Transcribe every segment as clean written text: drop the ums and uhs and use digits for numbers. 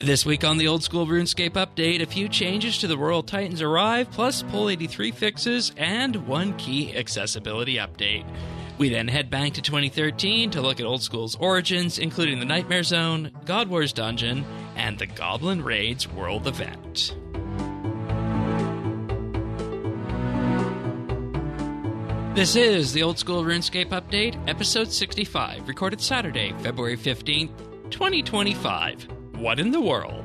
This week on the Old School RuneScape update, a few changes to the Royal Titans arrive, plus Pull 83 fixes, and one key accessibility update. We then head back to 2013 to look at Old School's origins, including the Nightmare Zone, God Wars Dungeon, and the Goblin Raids World Event. This is the Old School RuneScape update, episode 65, recorded Saturday, February 15th, 2025. What in the world?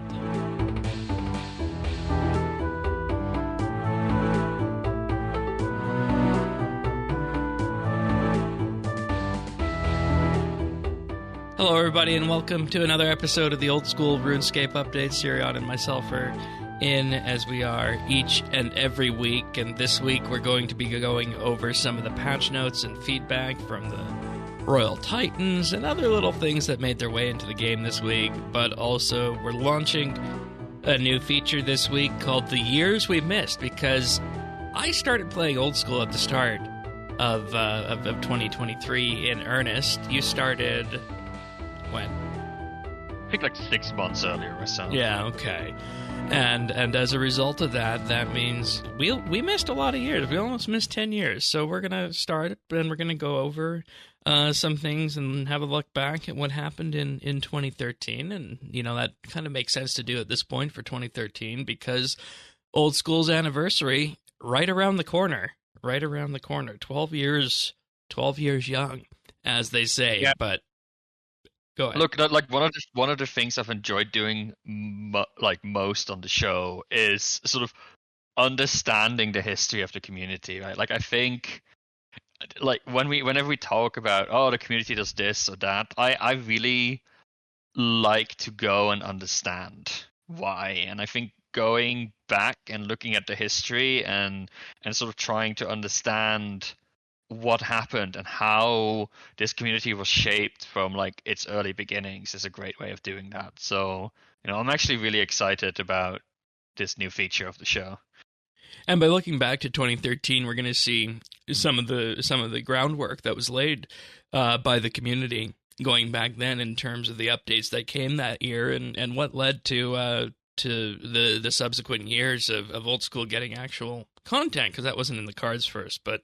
Hello, everybody, and welcome to another episode of the Old School RuneScape update. Sirion and myself are in, as we are each and every week, and this week we're going to be going over some of the patch notes and feedback from the Royal Titans and other little things that made their way into the game this week, but also we're launching a new feature this week called The Years We Missed, because I started playing Old School at the start of 2023 in earnest. You started when? I think like 6 months earlier or so. Yeah, okay. And as a result of that, that means we missed a lot of years. We almost missed 10 years. So we're going to start and we're going to go over some things and have a look back at what happened in 2013. And, you know, that kind of makes sense to do at this point for 2013 because Old School's anniversary right around the corner. 12 years young, as they say. Yeah. But go ahead. Look, like one of the things I've enjoyed doing most on the show is sort of understanding the history of the community, right? Like I think, like whenever we talk about the community does this or that, I really like to go and understand why, and I think going back and looking at the history and sort of trying to understand what happened and how this community was shaped from like its early beginnings is a great way of doing that. So, you know, I'm actually really excited about this new feature of the show. And by looking back to 2013, we're going to see some of the groundwork that was laid by the community going back then in terms of the updates that came that year and what led to the subsequent years of Old School getting actual content, because that wasn't in the cards first. But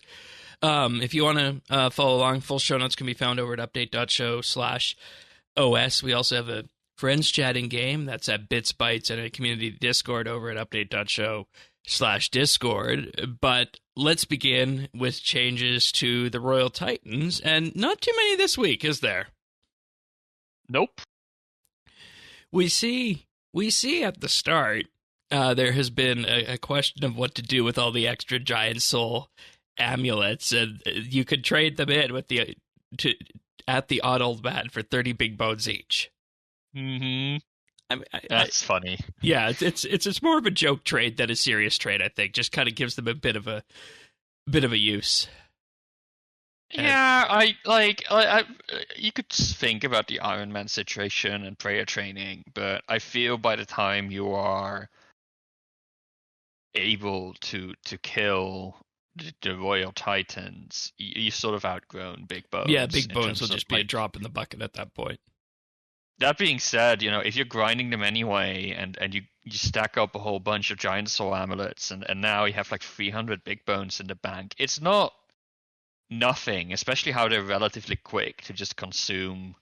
if you want to follow along, full show notes can be found over at update.show/OS. We also have a friends chatting game that's at BitsBytes and a community Discord over at update.show/Discord. But let's begin with changes to the Royal Titans, and not too many this week, is there? Nope. We see at the start there has been a question of what to do with all the extra giant soul amulets, and you could trade them in with at the odd old man for 30 big bones each. Mm-hmm. That's funny. Yeah, it's more of a joke trade than a serious trade, I think. Just kind of gives them a bit of a use. Yeah, I you could think about the Iron Man situation and prayer training, but I feel by the time you are able to kill the Royal Titans, you sort of outgrown big bones. Yeah, big bones will just be a drop in the bucket at that point. That being said, you know, if you're grinding them anyway and you stack up a whole bunch of giant soul amulets and now you have like 300 big bones in the bank, it's not nothing, especially how they're relatively quick to just consume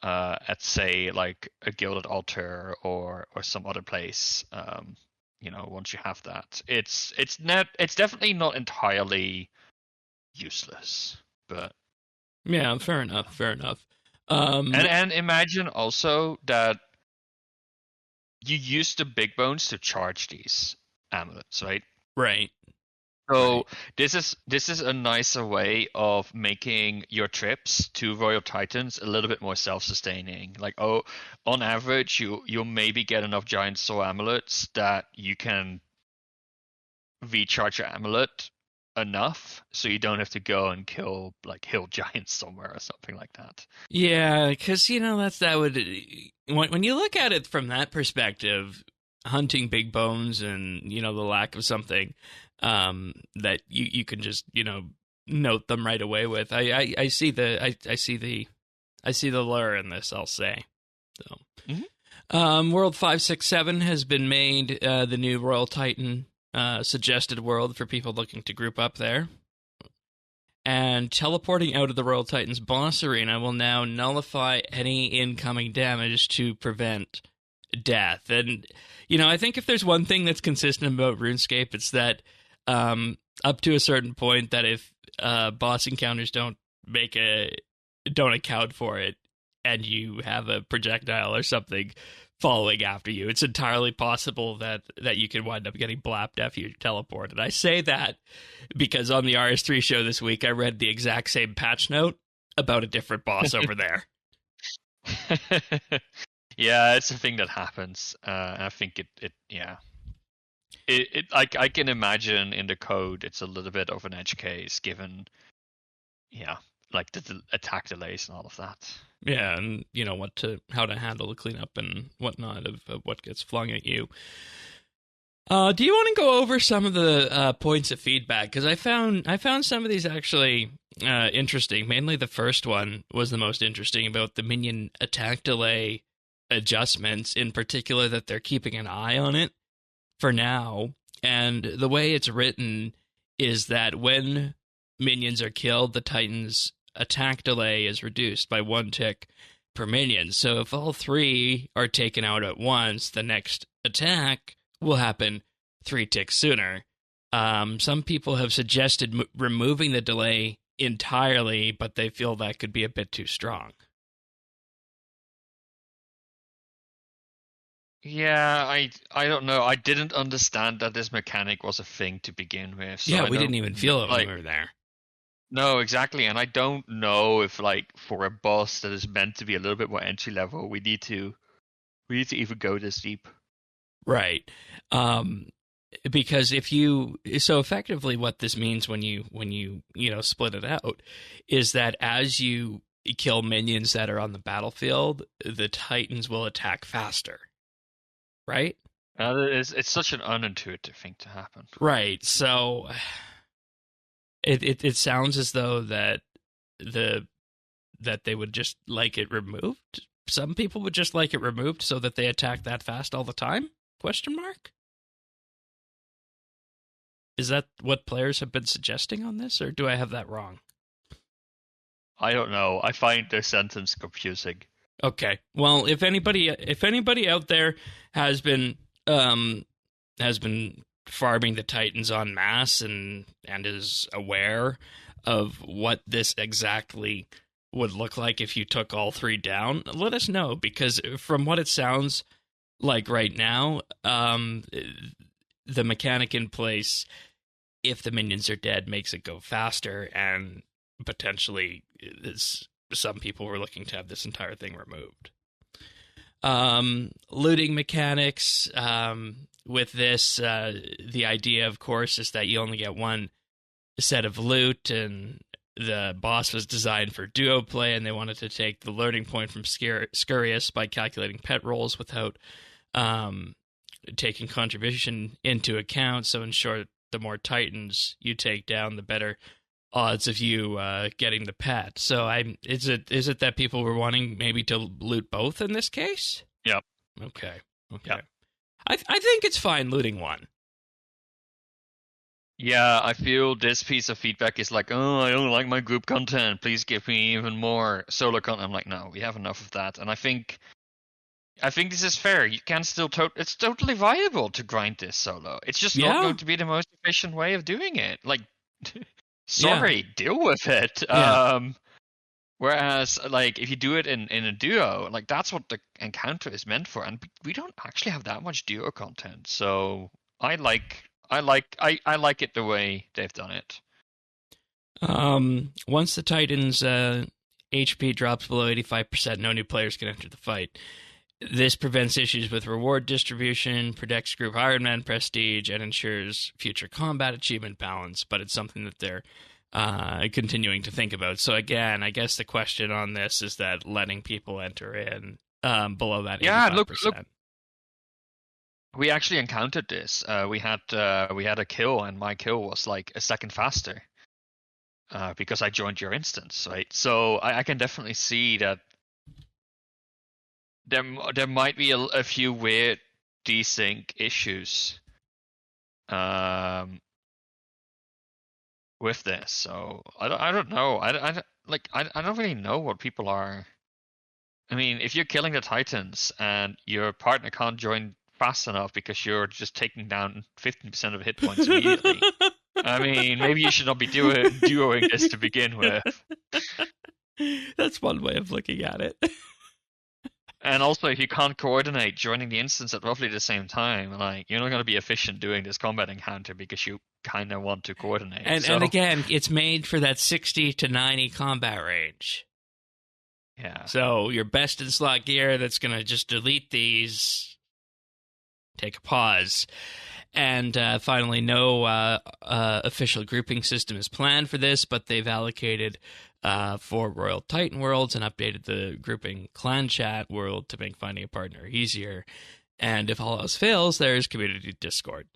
at, say, like a gilded altar or some other place. You know, once you have that, it's definitely not entirely useless, but yeah, fair enough. And imagine also that you use the big bones to charge these amulets, right? Right. So this is a nicer way of making your trips to Royal Titans a little bit more self-sustaining. Like, on average, you'll maybe get enough giant soul amulets that you can recharge your amulet enough, so you don't have to go and kill like hill giants somewhere or something like that. Yeah, because you know when you look at it from that perspective, hunting big bones and you know the lack of something that you can just, you know, note them right away with. I see the lure in this, I'll say. So World 567 has been made the new Royal Titan suggested world for people looking to group up there. And teleporting out of the Royal Titan's boss arena will now nullify any incoming damage to prevent death. And, I think if there's one thing that's consistent about RuneScape, it's that up to a certain point, that if boss encounters don't account for it, and you have a projectile or something following after you, it's entirely possible that you can wind up getting blapped after you teleport. And I say that because on the RS3 show this week, I read the exact same patch note about a different boss over there. Yeah, it's a thing that happens. I think I can imagine in the code it's a little bit of an edge case given, like the attack delays and all of that. Yeah, and how to handle the cleanup and whatnot of what gets flung at you. Do you want to go over some of the points of feedback? Because I found some of these actually interesting. Mainly the first one was the most interesting, about the minion attack delay adjustments, in particular that they're keeping an eye on it for now. And the way it's written is that when minions are killed, the Titan's attack delay is reduced by 1 tick per minion. So if all 3 are taken out at once, the next attack will happen 3 ticks sooner. Some people have suggested removing the delay entirely, but they feel that could be a bit too strong. Yeah, I don't know. I didn't understand that this mechanic was a thing to begin with. So yeah, we didn't even feel it when we were there. No, exactly. And I don't know if, like, for a boss that is meant to be a little bit more entry level, we need to even go this deep. Right. Because so effectively what this means when you split it out is that as you kill minions that are on the battlefield, the Titans will attack faster. Right? It's such an unintuitive thing to happen. Right. So it sounds as though that they would just like it removed. Some people would just like it removed so that they attack that fast all the time? ? Is that what players have been suggesting on this, or do I have that wrong? I don't know. I find the sentence confusing. Okay. Well, if anybody out there has been farming the Titans en masse and is aware of what this exactly would look like if you took all 3 down, let us know, because from what it sounds like right now, the mechanic in place, if the minions are dead, makes it go faster, and potentially some people were looking to have this entire thing removed. Looting mechanics. With this, the idea, of course, is that you only get 1 set of loot, and the boss was designed for duo play, and they wanted to take the learning point from Scurious by calculating pet rolls without taking contribution into account. So in short, the more Titans you take down, the better odds of you getting the pet. So is it that people were wanting maybe to loot both in this case? Yep. Okay. Yep. I think it's fine looting 1. Yeah, I feel this piece of feedback is like, oh, I don't like my group content. Please give me even more solo content. I'm like, no, we have enough of that. And I think this is fair. You can still it's totally viable to grind this solo. It's just not going to be the most efficient way of doing it. Like, sorry, deal with it. Yeah. Whereas, like, if you do it in a duo, like, that's what the encounter is meant for, and we don't actually have that much duo content. So I like it the way they've done it. Once the Titans' HP drops below 85%, no new players can enter the fight. This prevents issues with reward distribution, protects group Ironman prestige, and ensures future combat achievement balance, but it's something that they're continuing to think about. So again, I guess the question on this is that letting people enter in below that 85%. Yeah, look. We actually encountered this. We had a kill, and my kill was like a second faster because I joined your instance, right? So I can definitely see that there might be a few weird desync issues with this. So I don't know. I don't really know what people are. I mean, if you're killing the Titans and your partner can't join fast enough because you're just taking down 15% of hit points immediately, I mean, maybe you should not be duoing this to begin with. That's one way of looking at it. And also, if you can't coordinate joining the instance at roughly the same time, like, you're not going to be efficient doing this combat encounter because you kind of want to coordinate. And again, it's made for that 60 to 90 combat range. Yeah. So your best in slot gear that's going to just delete these, take a pause. And finally, no official grouping system is planned for this, but they've allocated 4 Royal Titan worlds and updated the grouping clan chat world to make finding a partner easier. And if all else fails, there's community Discord.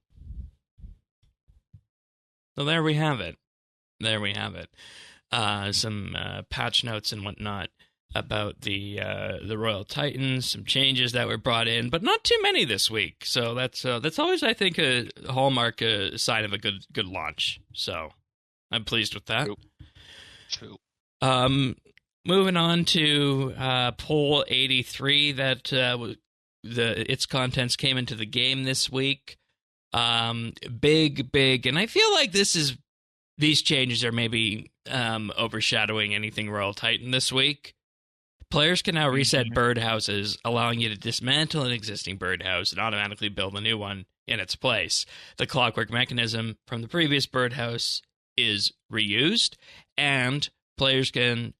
So there we have it. Some patch notes and whatnot about the Royal Titans, some changes that were brought in, but not too many this week. So that's always, I think, a hallmark, a sign of a good launch. So I'm pleased with that. True. Moving on to Poll 83, that its contents came into the game this week. Big, and I feel like these changes are maybe overshadowing anything Royal Titan this week. Players can now reset birdhouses, allowing you to dismantle an existing birdhouse and automatically build a new one in its place. The clockwork mechanism from the previous birdhouse is reused, and players can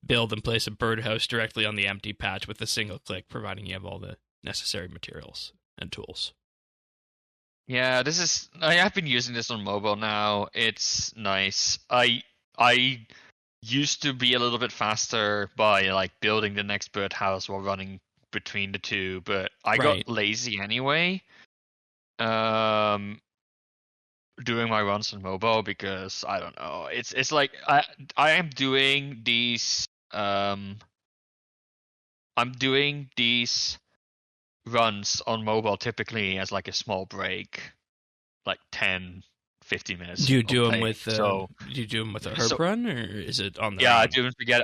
build and place a birdhouse directly on the empty patch with a single click, providing you have all the necessary materials and tools. Yeah, I have been using this on mobile now. It's nice. I used to be a little bit faster by like building the next birdhouse while running between the two, but I got lazy anyway. Doing my runs on mobile because I don't know. It's like I am doing these I'm doing these runs on mobile typically as like a small break, like 10-15 minutes. Do you do them with do you do them with a herb run, or is it on the Yeah, run?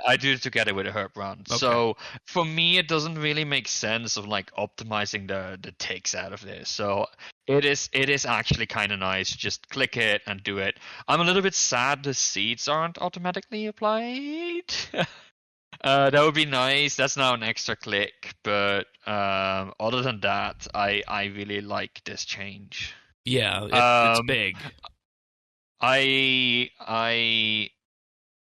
I do it together with a herb run. Okay. So for me, it doesn't really make sense of like optimizing the ticks out of this. So it is actually kind of nice. Just click it and do it. I'm a little bit sad the seeds aren't automatically applied. That would be nice. That's now an extra click, but other than that, I really like this change. Yeah, it's big. I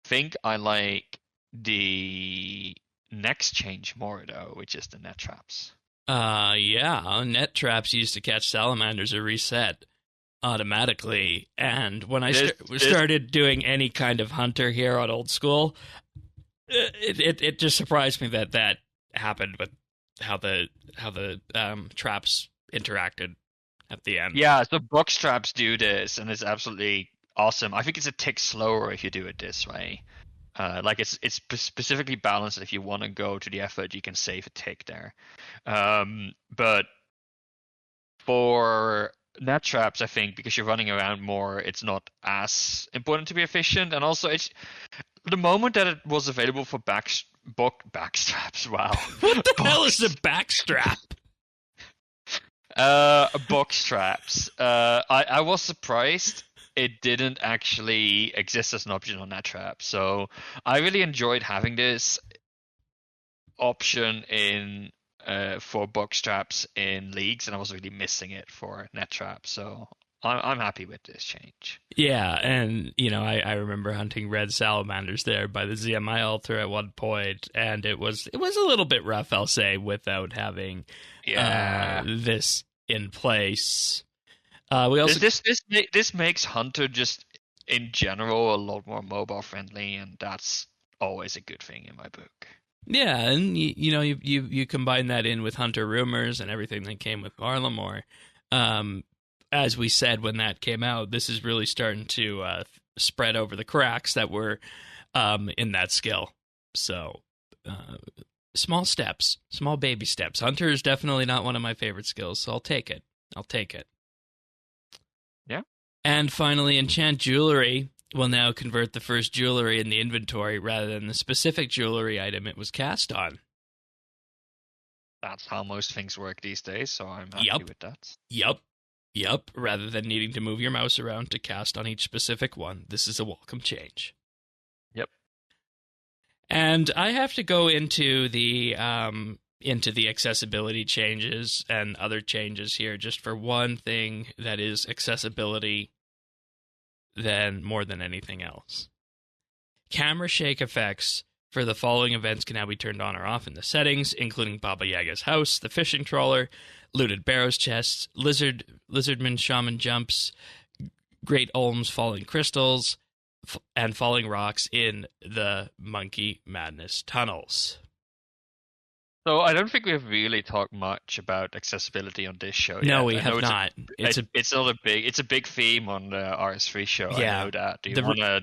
think I like the next change more though, which is the net traps. Yeah, net traps used to catch salamanders are reset automatically, and when I started doing any kind of hunter here on old school, it just surprised me that happened with how the traps interacted at the end. Yeah, so box traps do this, and it's absolutely awesome. I think it's a tick slower if you do it this way. Like it's specifically balanced. If you want to go to the effort, you can save a tick there. But for net traps, I think because you're running around more, it's not as important to be efficient. And also, it's the moment that it was available for backstraps. Wow, what the hell is a backstrap? Box traps. I was surprised it didn't actually exist as an option on net trap. So I really enjoyed having this option in for box traps in leagues, and I was really missing it for net trap. So I'm happy with this change. Yeah, and I remember hunting red salamanders there by the ZMI altar at one point, and it was a little bit rough, I'll say, without having this in place. We also this makes hunter just in general a lot more mobile friendly, and that's always a good thing in my book. Yeah, and you combine that in with hunter rumors and everything that came with Marlamore. As we said when that came out, this is really starting to spread over the cracks that were in that skill. So Small steps, small baby steps. Hunter is definitely not one of my favorite skills, so I'll take it. Yeah. And finally, enchant jewelry will now convert the first jewelry in the inventory rather than the specific jewelry item it was cast on. That's how most things work these days, so I'm happy with that. Yep. Rather than needing to move your mouse around to cast on each specific one, this is a welcome change. Yep. And I have to go into the accessibility changes and other changes here just for one thing that is accessibility more than anything else. Camera shake effects for the following events can now be turned on or off in the settings, including Baba Yaga's house, the fishing trawler, looted barrows chests, lizardman shaman jumps, Great Olm's falling crystals, and falling rocks in the Monkey Madness tunnels. So I don't think we've really talked much about accessibility on this show. No, yet. we have not. It's a big theme on the RS3 show. Yeah. I know that. Do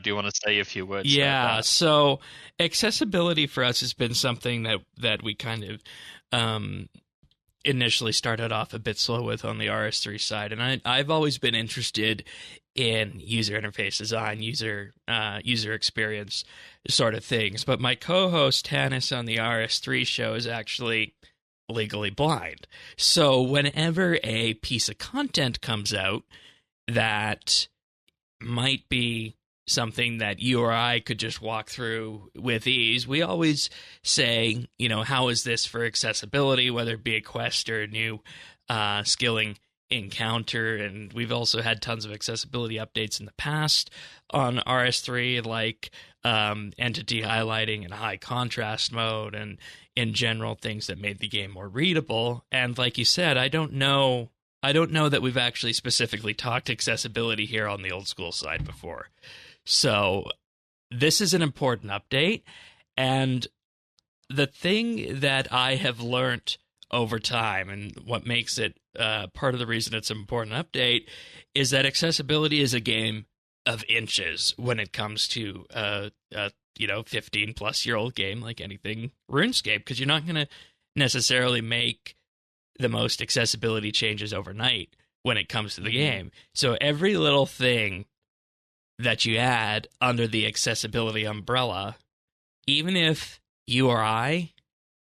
you want to say a few words? Yeah. About that? So accessibility for us has been something that we kind of initially started off a bit slow with on the RS3 side, and I've always been interested in user interface design, user experience sort of things. But my co-host Tanis on the RS3 show is actually legally blind. So whenever a piece of content comes out that might be something that you or I could just walk through with ease, we always say, how is this for accessibility, whether it be a quest or a new skilling encounter. And we've also had tons of accessibility updates in the past on RS3, like entity highlighting and high contrast mode, and in general things that made the game more readable. And like you said, I don't know that we've actually specifically talked accessibility here on the old school side before. So this is an important update, and the thing that I have learned over time, and what makes it part of the reason it's an important update, is that accessibility is a game of inches when it comes to a 15-plus-year-old game like anything RuneScape, because you're not going to necessarily make the most accessibility changes overnight when it comes to the game. So every little thing that you add under the accessibility umbrella, even if you or I,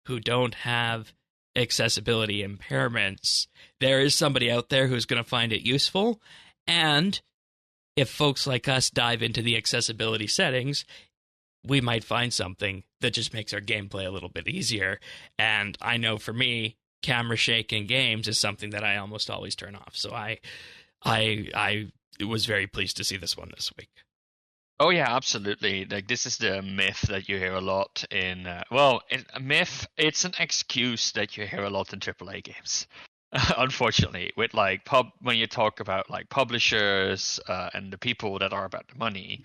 who don't have accessibility impairments, there is somebody out there who's going to find it useful. And if folks like us dive into the accessibility settings, we might find something that just makes our gameplay a little bit easier. And I know for me, camera shake in games is something that I almost always turn off. So I was very pleased to see this one this week. Oh yeah, absolutely. Like, this is the myth that you hear a lot in. A myth. It's an excuse that you hear a lot in AAA games. Unfortunately, with when you talk about like publishers and the people that are about the money,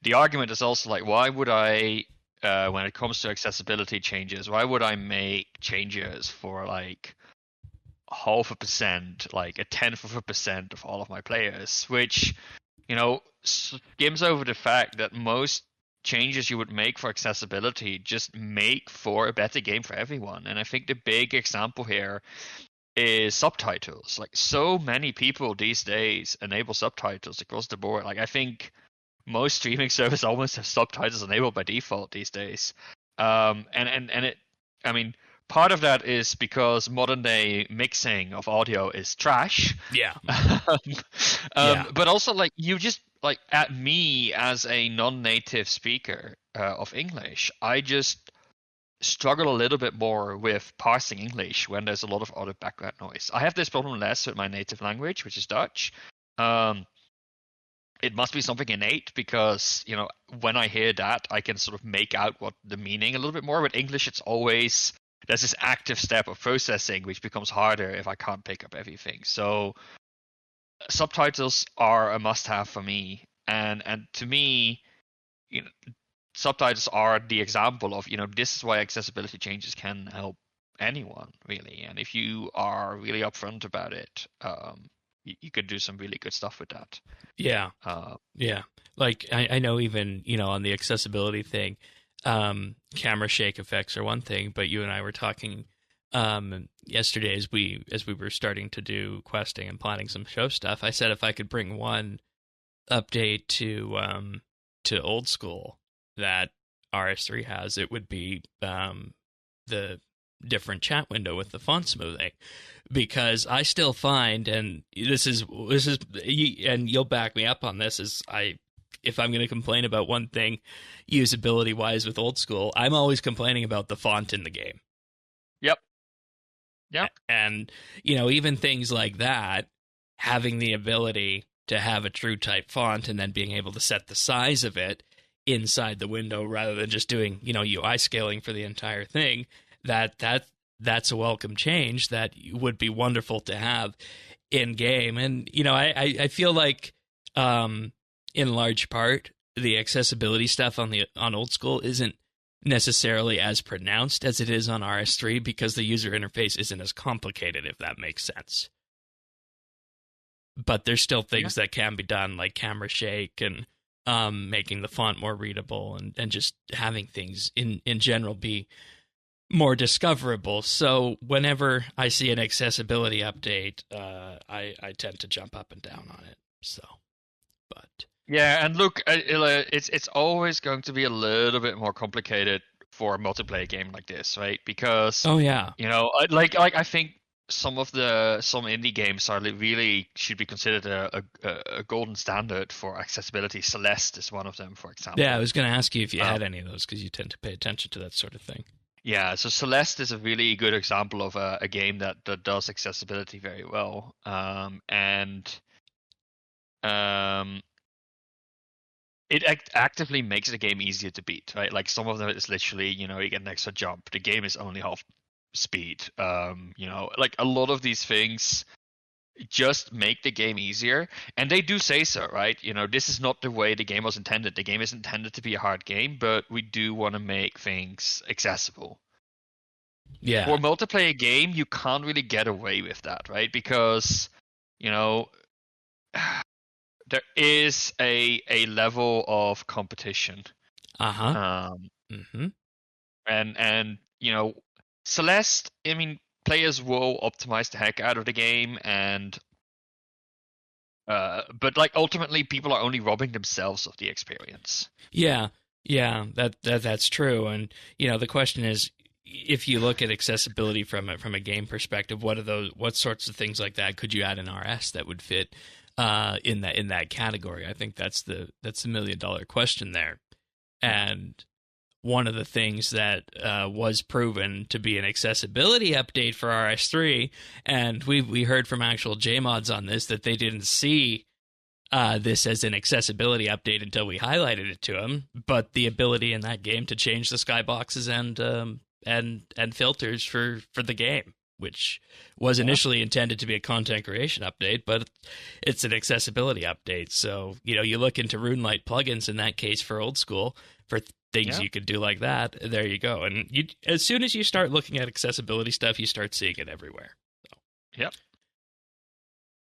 the argument is also like, why would I, when it comes to accessibility changes, why would I make changes for like 0.5%, like 0.1% of all of my players, which, skims over the fact that most changes you would make for accessibility just make for a better game for everyone. And I think the big example here is subtitles. Like, so many people these days enable subtitles across the board. Like, I think most streaming services almost have subtitles enabled by default these days. Part of that is because modern day mixing of audio is trash. Yeah. But also, like, you just like, at me as a non-native speaker of English, I just struggle a little bit more with parsing English when there's a lot of other background noise. I have this problem less with my native language, which is Dutch. It must be something innate because, when I hear that, I can sort of make out what the meaning a little bit more. With English, there's this active step of processing, which becomes harder if I can't pick up everything. So subtitles are a must-have for me. And to me, subtitles are the example of, this is why accessibility changes can help anyone, really. And if you are really upfront about it, you could do some really good stuff with that. Yeah. Yeah. Like, I know even, on the accessibility thing, camera shake effects are one thing, but you and I were talking yesterday as we were starting to do questing and planning some show stuff. I said if I could bring one update to Old School that RS3 has, it would be the different chat window with the font smoothing, because I still find, and this is and you'll back me up on this, if I'm going to complain about one thing usability wise with Old School, I'm always complaining about the font in the game. Yep. And even things like that, having the ability to have a true type font and then being able to set the size of it inside the window rather than just doing UI scaling for the entire thing, that's a welcome change that would be wonderful to have in game. And I feel like in large part the accessibility stuff on Old School isn't necessarily as pronounced as it is on RS3 because the user interface isn't as complicated, if that makes sense. But there's still things that can be done, like camera shake and making the font more readable and just having things in general be more discoverable. So whenever I see an accessibility update, I tend to jump up and down on it. So, but yeah, and look, it's always going to be a little bit more complicated for a multiplayer game like this, right? Because I think some indie games really should be considered a golden standard for accessibility. Celeste is one of them, for example. Yeah, I was going to ask you if you had any of those because you tend to pay attention to that sort of thing. Yeah, so Celeste is a really good example of a game that does accessibility very well, it actively makes the game easier to beat, right? Like some of them is literally, you get an extra jump. The game is only half speed. Like a lot of these things just make the game easier, and they do say so, right? This is not the way the game was intended. The game is intended to be a hard game, but we do want to make things accessible. Yeah. For a multiplayer game, you can't really get away with that, right? Because, there is a level of competition. Mm-hmm. And Celeste, I mean, players will optimize the heck out of the game, and but like ultimately people are only robbing themselves of the experience. Yeah, that's true. And the question is, if you look at accessibility from a game perspective, what sorts of things like that could you add in RS that would fit in that category? I think that's the $1 million question there. And one of the things that was proven to be an accessibility update for RS3, and we heard from actual JMods on this that they didn't see this as an accessibility update until we highlighted it to them, but the ability in that game to change the skyboxes and filters for the game, which was initially intended to be a content creation update, but it's an accessibility update. So, you look into RuneLite plugins in that case for Old School for things you could do like that. There you go. And as soon as you start looking at accessibility stuff, you start seeing it everywhere. So. Yep.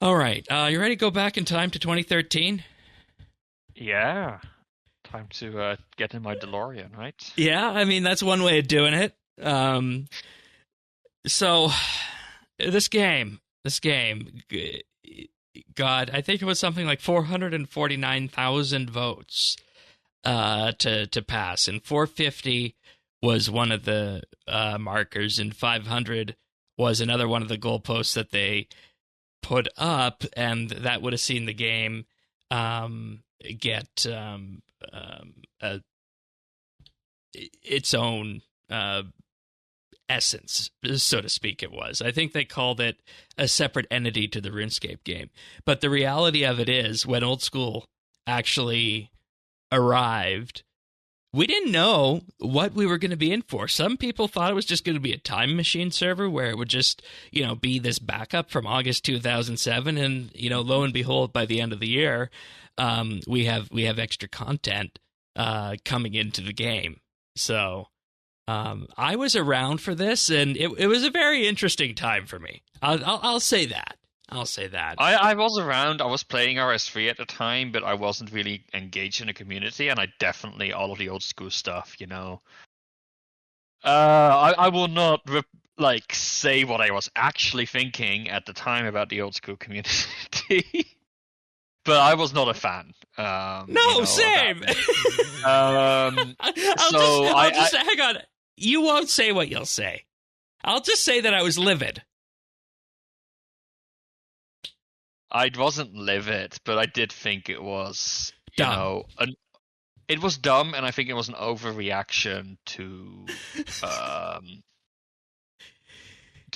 All right. You ready to go back in time to 2013? Yeah. Time to get in my DeLorean, right? Yeah, I mean, that's one way of doing it. So this game, God, I think it was something like 449,000 votes to pass, and 450 was one of the markers, and 500 was another one of the goalposts that they put up, and that would have seen the game get its own essence, so to speak. It was. I think they called it a separate entity to the RuneScape game. But the reality of it is, when Old School actually arrived, we didn't know what we were going to be in for. Some people thought it was just going to be a time machine server where it would just, be this backup from August 2007. And, lo and behold, by the end of the year, we have extra content coming into the game. So I was around for this, and it was a very interesting time for me. I'll say that. I'll say that. I was around. I was playing RS3 at the time, but I wasn't really engaged in the community, and I definitely all of the old school stuff. I will not say what I was actually thinking at the time about the old school community, but I was not a fan. No, same. I'll just hang on. You won't say what you'll say. I'll just say that I was livid. I wasn't livid, but I did think it was, dumb. It was dumb, and I think it was an overreaction to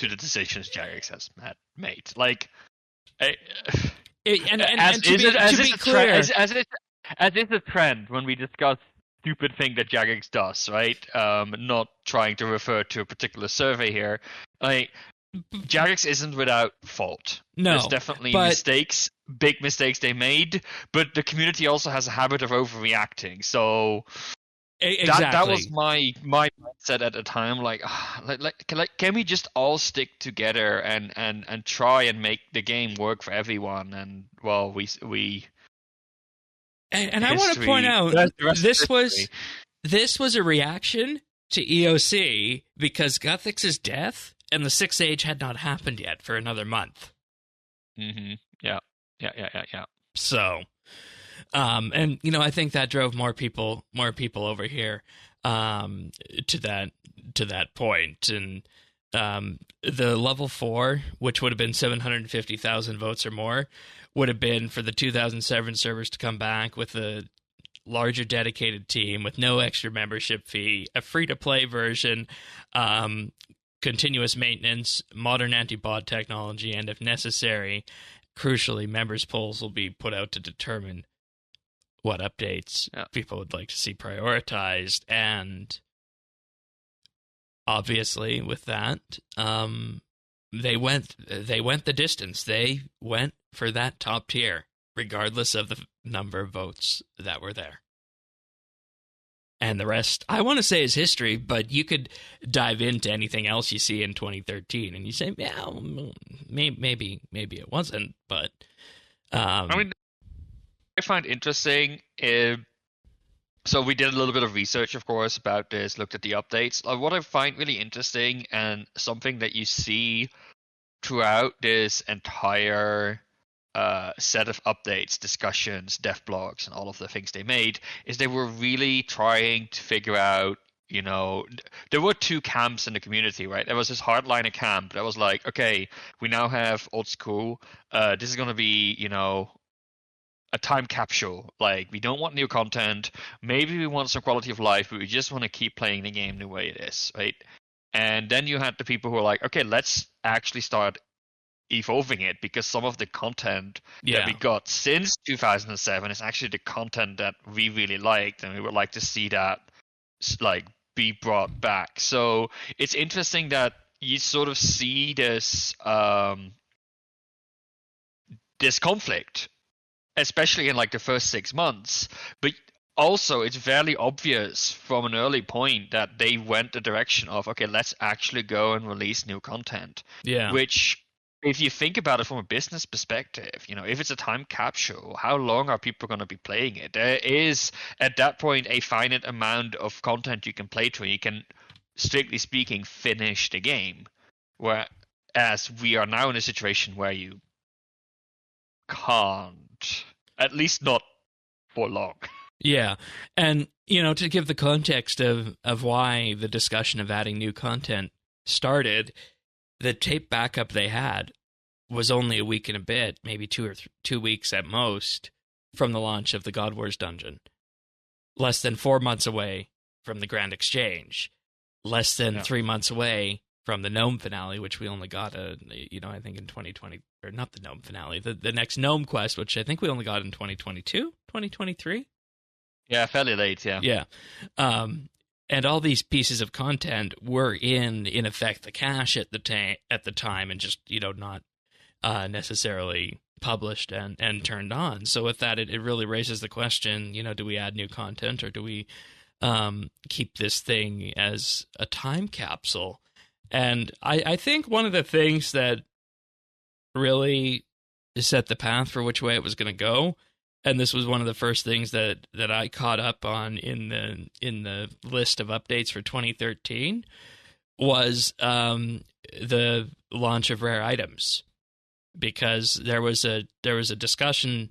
the decisions Jagex has made. Like, to be clear, as is a trend when we discuss stupid thing that Jagex does, right? Not trying to refer to a particular survey here. Jagex isn't without fault. No, there's definitely mistakes, big mistakes they made, but the community also has a habit of overreacting. So exactly. that was my mindset at the time. Can we just all stick together and try and make the game work for everyone? And well, we. And I want to point out this was a reaction to EOC because Guthix's death and the Sixth Age had not happened yet for another month. Mm-hmm. Yeah. So, and I think that drove more people over here to that point. And the level 4, which would have been 750,000 votes or more, would have been for the 2007 servers to come back with a larger dedicated team with no extra membership fee, a free-to-play version, continuous maintenance, modern anti-bot technology, and if necessary, crucially, members' polls will be put out to determine what updates people would like to see prioritized. And obviously, with that, they went the distance. They went for that top tier, regardless of the number of votes that were there. And the rest, I want to say, is history, but you could dive into anything else you see in 2013, and you say, yeah, maybe it wasn't, but... I find interesting, so we did a little bit of research, of course, about this, looked at the updates. What I find really interesting, and something that you see throughout this entire set of updates, discussions, dev blogs, and all of the things they made, is they were really trying to figure out, there were two camps in the community, right? There was this hardliner camp that was like, okay, we now have old school. This is going to be, a time capsule. Like, we don't want new content. Maybe we want some quality of life, but we just want to keep playing the game the way it is, right? And then you had the people who were like, okay, let's actually start evolving it, because some of the content that we got since 2007 is actually the content that we really liked, and we would like to see that be brought back. So it's interesting that you sort of see this this conflict, especially in the first 6 months, but also it's fairly obvious from an early point that they went the direction of, okay, let's actually go and release new content. Which, if you think about it from a business perspective, if it's a time capsule, how long are people going to be playing it? There is, at that point, a finite amount of content you can play to, and you can, strictly speaking, finish the game. Whereas we are now in a situation where you can't, at least not for long. Yeah, and, to give the context of why the discussion of adding new content started, the tape backup they had was only a week and a bit, maybe 2 weeks at most, from the launch of the God Wars dungeon. Less than 4 months away from the Grand Exchange. Less than 3 months away from the Gnome finale, which we only got, I think in 2020, or not the Gnome finale, the next Gnome quest, which I think we only got in 2022, 2023? Yeah, fairly late, yeah. Yeah. And all these pieces of content were in effect, the cache at the time, and just, not necessarily published and turned on. So with that, it really raises the question, do we add new content, or do we keep this thing as a time capsule? And I think one of the things that really set the path for which way it was going to go. And this was one of the first things that I caught up on in the list of updates for 2013 was the launch of rare items, because there was a discussion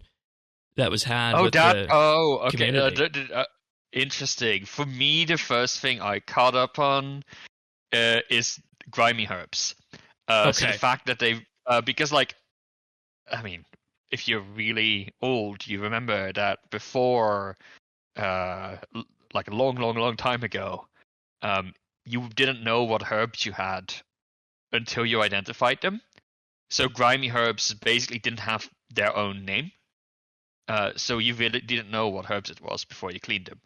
that was had with the community. Interesting. For me, the first thing I caught up on is grimy herbs. So the fact that they because like, I mean, if you're really old, you remember that before, like a long time ago, you didn't know what herbs you had until you identified them. So grimy herbs basically didn't have their own name. So you really didn't know what herbs it was before you cleaned them.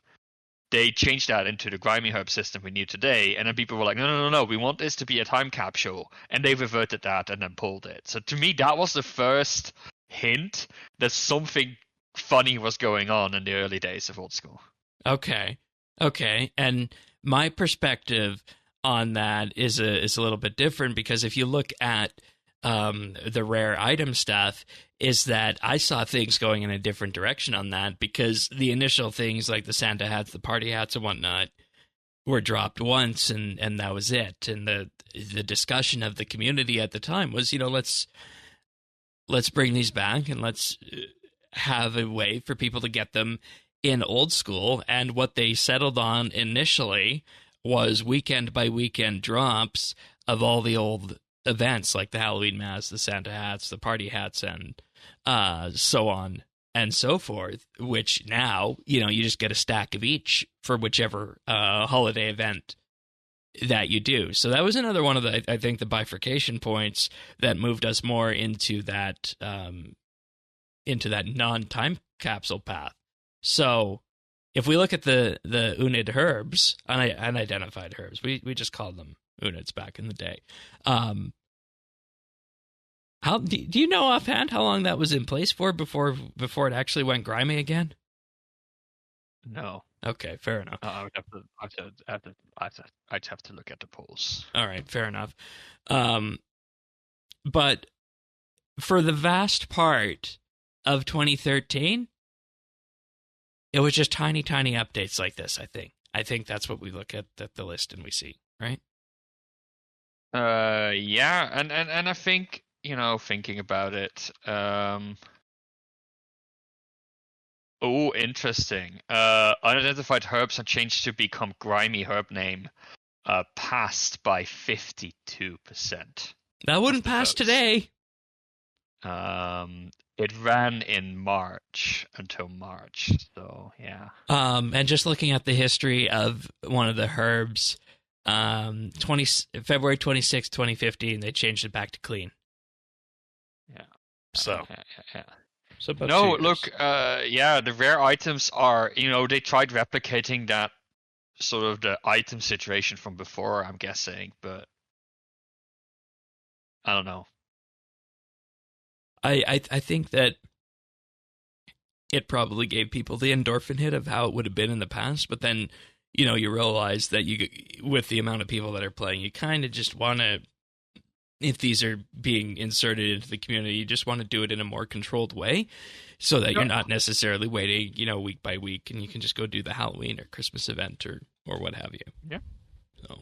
They changed that into the grimy herb system we knew today, and then people were like, no, we want this to be a time capsule, and they reverted that and then pulled it. So to me, that was the first hint that something funny was going on in the early days of Old School. Okay, and my perspective on that is a little bit different, because if you look at the rare item stuff, is that I saw things going in a different direction on that, because the initial things like the Santa hats, the party hats and whatnot were dropped once, and that was it. And the discussion of the community at the time was, let's bring these back and let's have a way for people to get them in Old School. And what they settled on initially was weekend by weekend drops of all the old events, like the Halloween masks, the Santa hats, the party hats, and so on and so forth, which now, you just get a stack of each for whichever holiday event that you do. So that was another one of the, I think, the bifurcation points that moved us more into that non-time capsule path. So if we look at the Unid herbs, unidentified herbs, we just called them Unids back in the day. How do you know offhand how long that was in place for before it actually went grimy again? No. Okay, fair enough. I'd have to look at the polls. All right, fair enough. But for the vast part of 2013, it was just tiny updates like this. I think that's what we look at the list and we see, right? Yeah, and I think, thinking about it, interesting. Unidentified herbs have changed to become grimy herb name, passed by 52%. That wouldn't pass today. It ran in March until March, so yeah. And just looking at the history of one of the herbs, February 26, 2015, they changed it back to clean. Yeah. So. Yeah. So no, look, the rare items are, they tried replicating that sort of the item situation from before, I'm guessing, but I don't know. I think that it probably gave people the endorphin hit of how it would have been in the past, but then, you realize that with the amount of people that are playing, you kind of just want to, if these are being inserted into the community, you just want to do it in a more controlled way so that you're not necessarily waiting, week by week, and you can just go do the Halloween or Christmas event or what have you. Yeah. So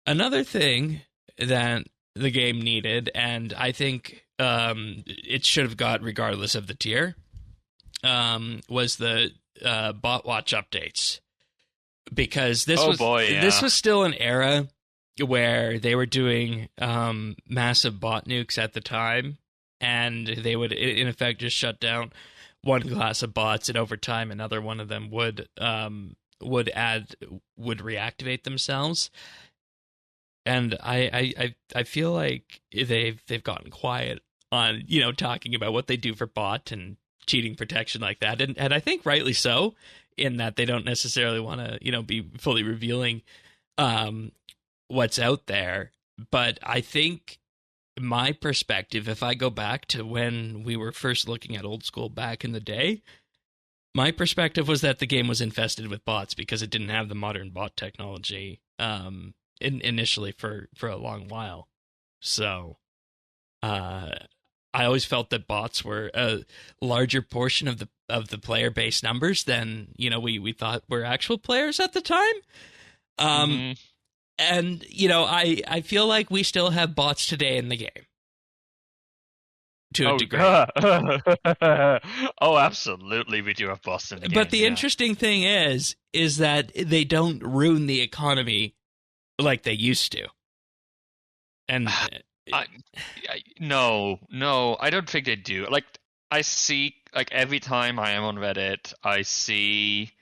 another thing that the game needed, and I think it should have got regardless of the tier, was the bot watch updates. Because this was still an era where they were doing massive bot nukes at the time, and they would in effect just shut down one class of bots, and over time another one of them would reactivate themselves. And I feel like they've gotten quiet on talking about what they do for bot and cheating protection like that, and I think rightly so, in that they don't necessarily want to be fully revealing what's out there. But I think my perspective, if I go back to when we were first looking at Old School back in the day, my perspective was that the game was infested with bots because it didn't have the modern bot technology initially for a long while. So I always felt that bots were a larger portion of the player base numbers than we thought were actual players at the time. Mhm. And I feel like we still have bots today in the game to a degree. Oh, absolutely, we do have bots in the game. But the interesting thing is that they don't ruin the economy like they used to. And no, I don't think they do. Like, I see, like, every time I am on Reddit, I see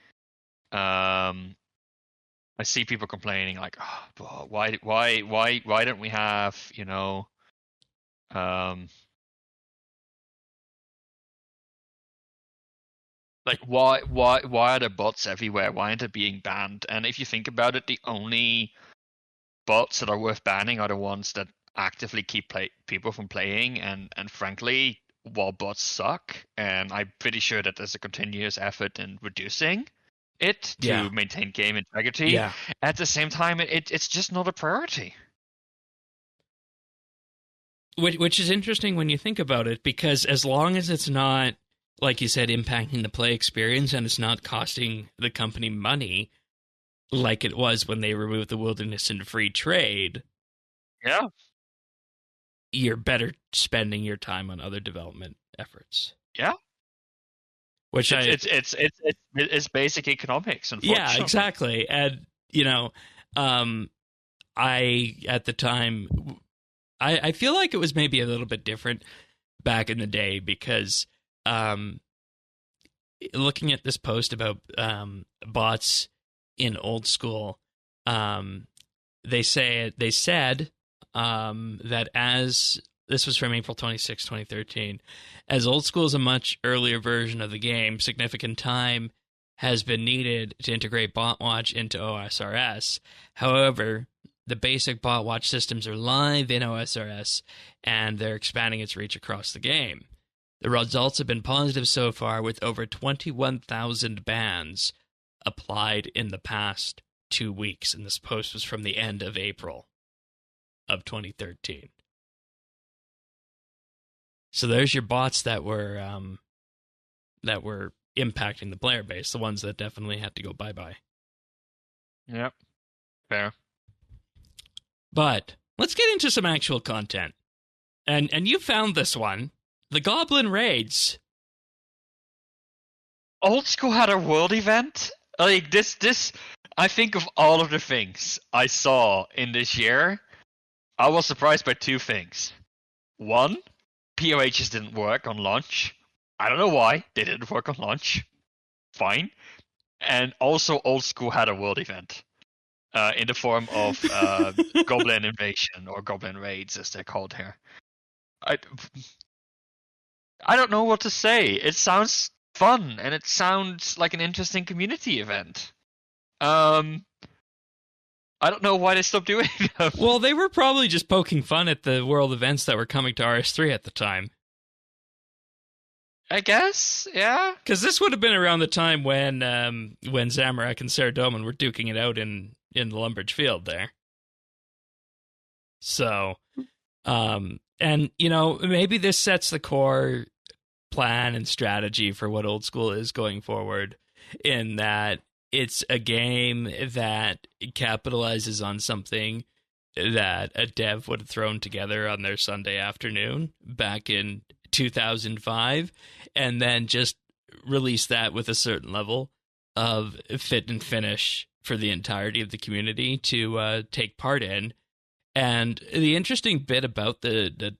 people complaining, like, oh, why don't we have, like, why are there bots everywhere? Why aren't they being banned? And if you think about it, the only bots that are worth banning are the ones that actively keep people from playing. And frankly, while bots suck, and I'm pretty sure that there's a continuous effort in reducing it to maintain game integrity. Yeah. At the same time, it's just not a priority. Which is interesting when you think about it, because as long as it's not, like you said, impacting the play experience and it's not costing the company money like it was when they removed the wilderness into free trade, yeah, you're better spending your time on other development efforts. Yeah. Which it's basic economics, unfortunately. Yeah, exactly. And I at the time I feel like it was maybe a little bit different back in the day, because looking at this post about bots in old school, they said that, as this was from April 26, 2013, as old school is a much earlier version of the game, significant time has been needed to integrate BotWatch into OSRS. However, the basic BotWatch systems are live in OSRS, and they're expanding its reach across the game. The results have been positive so far, with over 21,000 bans applied in the past 2 weeks. And this post was from the end of April of 2013. So there's your bots that were impacting the player base, the ones that definitely had to go bye-bye. Yep. Fair. But let's get into some actual content. And you found this one, the Goblin Raids. Old School had a world event? Like, this I think of all of the things I saw in this year, I was surprised by two things. One, POHs didn't work on launch. I don't know why they didn't work on launch. Fine. And also, Old School had a world event in the form of Goblin Invasion, or Goblin Raids, as they're called here. I don't know what to say. It sounds fun, and it sounds like an interesting community event. I don't know why they stopped doing them. Well, they were probably just poking fun at the world events that were coming to RS3 at the time. I guess, yeah. Because this would have been around the time when Zamorak and Sarah Doman were duking it out in the Lumbridge field there. So, and, maybe this sets the core plan and strategy for what Old School is going forward, in that it's a game that capitalizes on something that a dev would have thrown together on their Sunday afternoon back in 2005, and then just release that with a certain level of fit and finish for the entirety of the community to take part in. And the interesting bit about the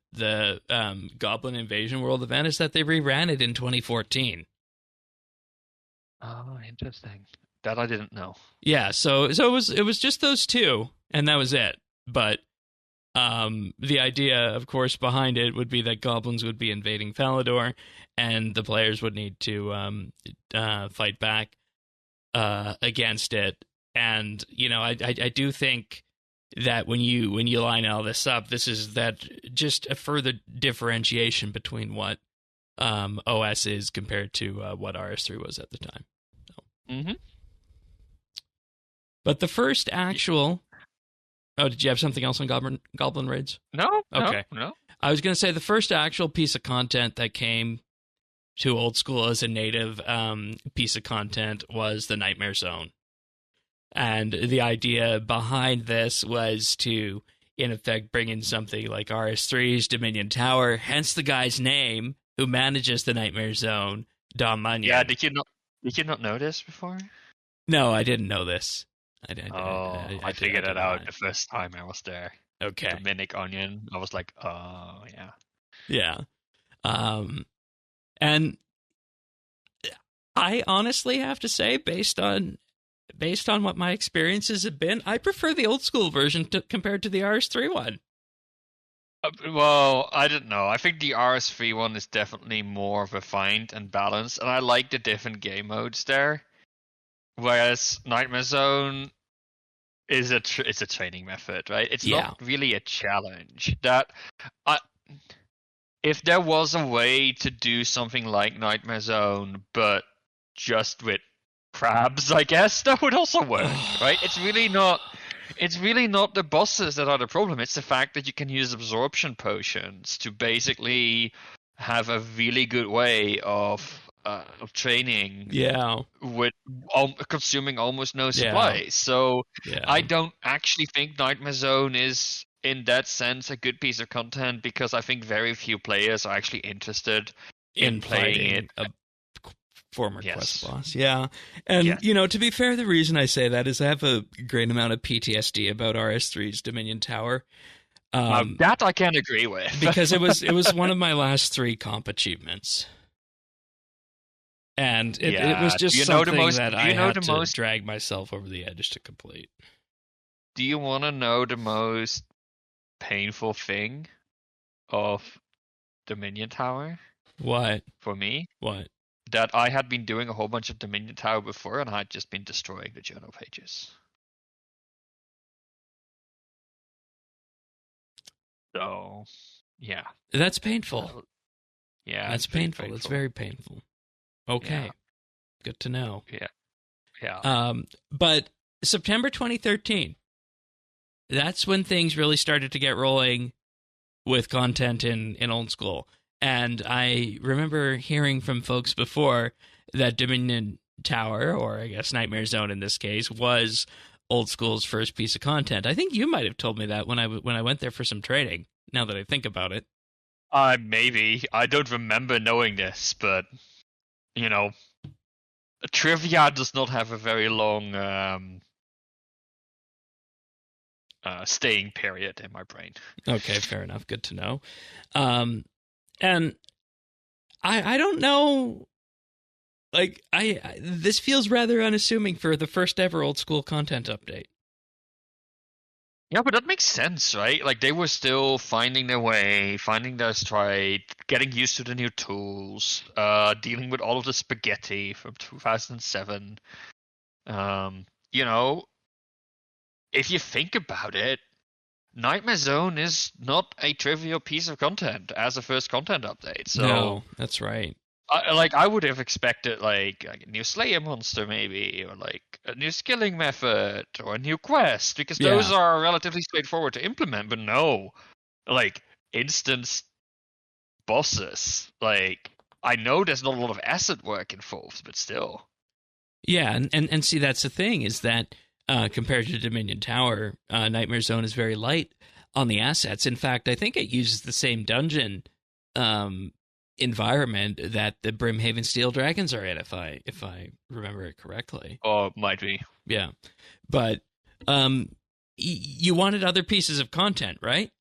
Goblin Invasion World event is that they reran it in 2014. Oh, interesting. That I didn't know. Yeah, so it was just those two, and that was it. But the idea, of course, behind it would be that goblins would be invading Falador, and the players would need to fight back against it. And I do think that when you line all this up, this is that just a further differentiation between what OS is compared to what RS3 was at the time. So. Mm-hmm. But the first actual Oh, did you have something else on Goblin Raids? No, Okay. no. I was going to say the first actual piece of content that came to Old School as a native piece of content was the Nightmare Zone. And the idea behind this was to, in effect, bring in something like RS3's Dominion Tower, hence the guy's name who manages the Nightmare Zone, Dom Munyon. Yeah, did you not know this before? No, I didn't know this. I figured it out the first time I was there. Okay. Dominic Onion. I was like, oh, yeah. Yeah. And I honestly have to say, based on what my experiences have been, I prefer the Old School version compared to the RS3 one. Well, I don't know. I think the RS3 one is definitely more refined and balanced, and I like the different game modes there. Whereas Nightmare Zone is it's a training method, right? It's not really a challenge. If there was a way to do something like Nightmare Zone, but just with crabs, I guess that would also work, right? It's really not the bosses that are the problem. It's the fact that you can use absorption potions to basically have a really good way of training. Yeah. With consuming almost no supplies. So I don't actually think Nightmare Zone is, in that sense, a good piece of content, because I think very few players are actually interested in playing it. A former quest boss. Yeah. And, to be fair, the reason I say that is I have a great amount of PTSD about RS3's Dominion Tower. That I can agree with. Because it was one of my last 3 comp achievements. And it was just something that I had to drag myself over the edge to complete. Do you want to know the most painful thing of Dominion Tower? What? For me? What? That I had been doing a whole bunch of Dominion Tower before, and I had just been destroying the journal pages. So, yeah. That's painful. Yeah. That's painful. It's very painful. Okay. Yeah. Good to know. Yeah. But September 2013, that's when things really started to get rolling with content in Old School. And I remember hearing from folks before that Dominion Tower, or I guess Nightmare Zone in this case, was Old School's first piece of content. I think you might have told me that when I went there for some training, now that I think about it. Maybe. I don't remember knowing this, but, trivia does not have a very long staying period in my brain. Okay, fair enough. Good to know. And I don't know, like, this feels rather unassuming for the first ever Old School content update. Yeah, but that makes sense, right? Like, they were still finding their way, finding their stride, getting used to the new tools, dealing with all of the spaghetti from 2007. If you think about it, Nightmare Zone is not a trivial piece of content as a first content update. So, no, that's right. I would have expected like a new Slayer monster maybe, or like a new skilling method, or a new quest, because those are relatively straightforward to implement. But no, like instance bosses. Like, I know there's not a lot of asset work involved, but still. Yeah, and see, that's the thing, is that compared to Dominion Tower, Nightmare Zone is very light on the assets. In fact, I think it uses the same dungeon environment that the Brimhaven Steel Dragons are in, if I remember it correctly. Oh, might be. Yeah, but you wanted other pieces of content, right?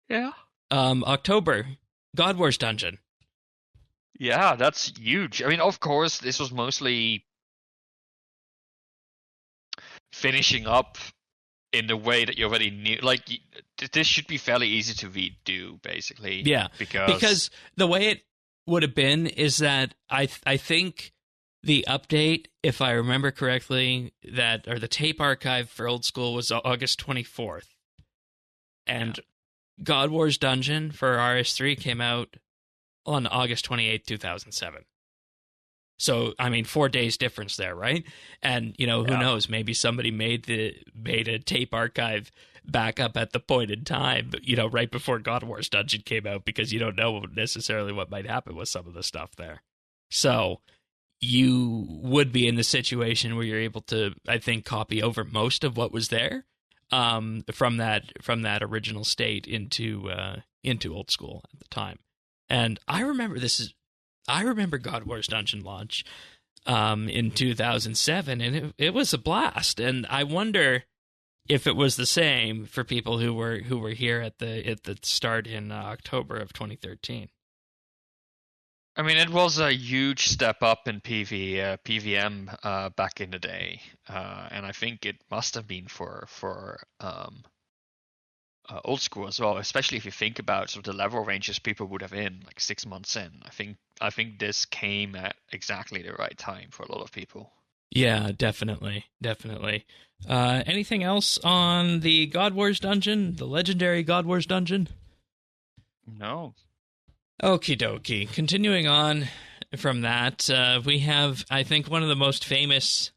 Yeah. October, God Wars Dungeon. Yeah, that's huge. I mean, of course, this was mostly finishing up in the way that you already knew. Like, this should be fairly easy to redo, basically. Yeah, because the way it would have been is that I think the update, if I remember correctly, or the tape archive for Old School was August 24th. And God Wars Dungeon for RS3 came out on August 28th, 2007. So, I mean, 4 days difference there, right? And, who knows? Maybe somebody made a tape archive backup at the point in time, right before God of War's Dungeon came out, because you don't know necessarily what might happen with some of the stuff there. So you would be in the situation where you're able to, I think, copy over most of what was there from that original state into old school at the time. And I remember God of War's Dungeon launch in 2007, and it was a blast. And I wonder if it was the same for people who were here at the start in October of 2013. I mean, it was a huge step up in PVM back in the day, and I think it must have been for old school as well. Especially if you think about sort of the level ranges people would have in like 6 months in. I think this came at exactly the right time for a lot of people. Yeah, definitely. Anything else on the God Wars Dungeon, the legendary God Wars Dungeon? No. Okie dokie. Continuing on from that, we have, I think, one of the most famous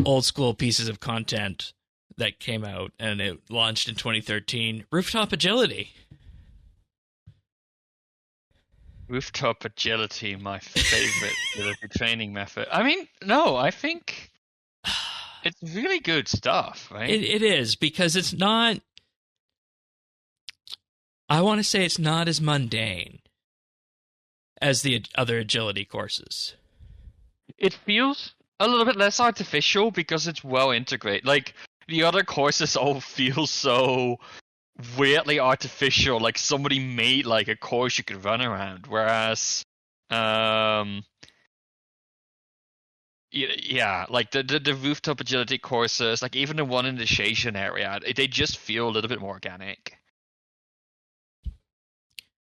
old school pieces of content that came out, and it launched in 2013, Rooftop Agility. Rooftop Agility, my favorite agility training method. I mean, no, I think it's really good stuff, right? It is, because it's not... I want to say it's not as mundane as the other agility courses. It feels a little bit less artificial because it's well integrated. Like, the other courses all feel so weirdly artificial, like somebody made like a course you could run around, whereas yeah, like the rooftop agility courses, like even the one in the Shasian area, they just feel a little bit more organic.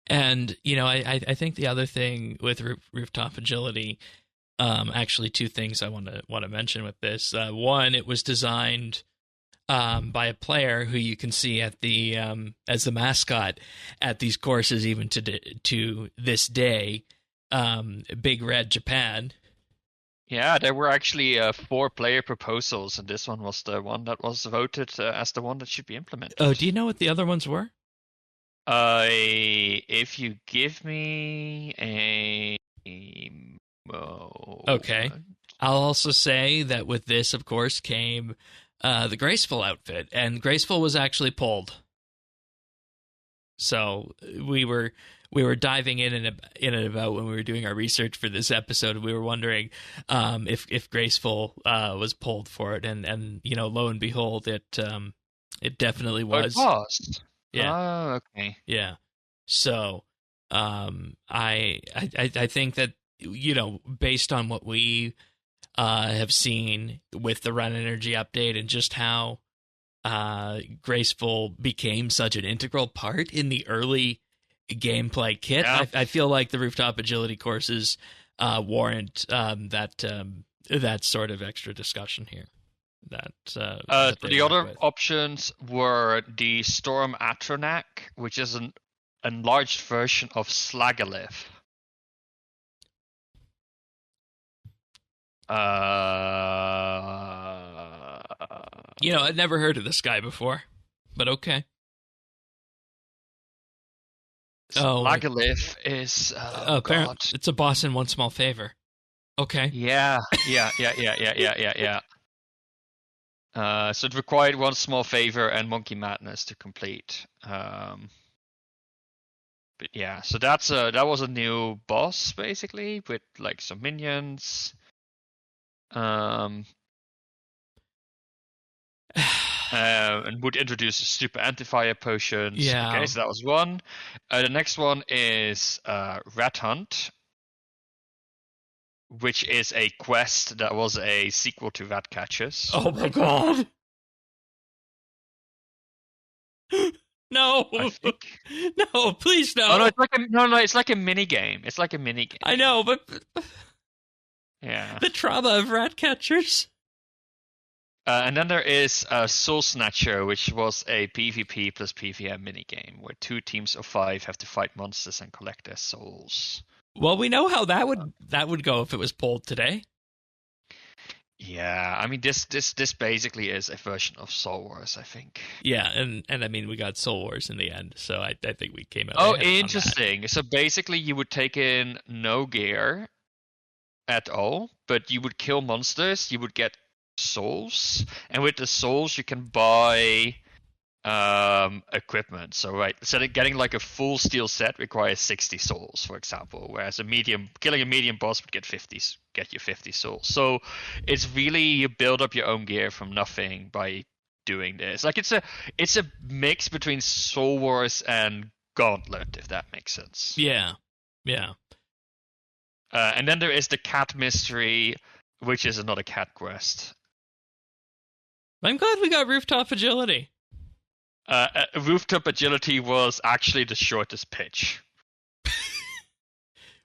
And, I think the other thing with Rooftop Agility, actually two things I want to mention with this. One, it was designed by a player who you can see at the as the mascot at these courses even to this day, Big Red Japan. Yeah, there were actually 4 player proposals, and this one was the one that was voted as the one that should be implemented. Oh, do you know what the other ones were? If you give me a okay, I'll also say that with this, of course, came the Graceful outfit, and Graceful was actually pulled. So we were diving in and about when we were doing our research for this episode. We were wondering if Graceful was pulled for it, and lo and behold, it definitely was. It was. Yeah. Oh, okay. Yeah. So, I think that based on what we have seen with the Run Energy update and just how Graceful became such an integral part in the early gameplay kit, yeah. I feel like the Rooftop Agility courses warrant that sort of extra discussion here. The other options were the Storm Atronak, which is an enlarged version of Slagalith. I'd never heard of this guy before, but okay. Slagalith is apparently it's a boss in One Small Favor. Okay. Yeah. So it required One Small Favor and Monkey Madness to complete. But yeah, so that was a new boss basically with like some minions. And would introduce super anti-fire potions. Yeah. Okay, so that was one. The next one is Rat Hunt, which is a quest that was a sequel to Rat Catchers. Oh my god! No, no, please no. Oh no, it's like a mini game. It's like a mini game. I know, but yeah, the trauma of Rat Catchers. And then there is Soul Snatcher, which was a PvP plus PvM minigame, where 2 teams of 5 have to fight monsters and collect their souls. Well, we know how that would go if it was pulled today. Yeah, I mean this basically is a version of Soul Wars, I think. Yeah, and I mean we got Soul Wars in the end, so I think we came out Oh, ahead on that. interesting. So basically, you would take in no gear at all, but you would kill monsters. You would get souls, and with the souls, you can buy equipment. So right, so that getting like a full steel set requires 60 souls, for example, whereas killing a medium boss would get you 50 souls. So it's really you build up your own gear from nothing by doing this. Like it's a mix between Soul Wars and Gauntlet, if that makes sense. Yeah, yeah. And then there is the cat mystery, which is another cat quest. I'm glad we got rooftop agility. Rooftop agility was actually the shortest pitch.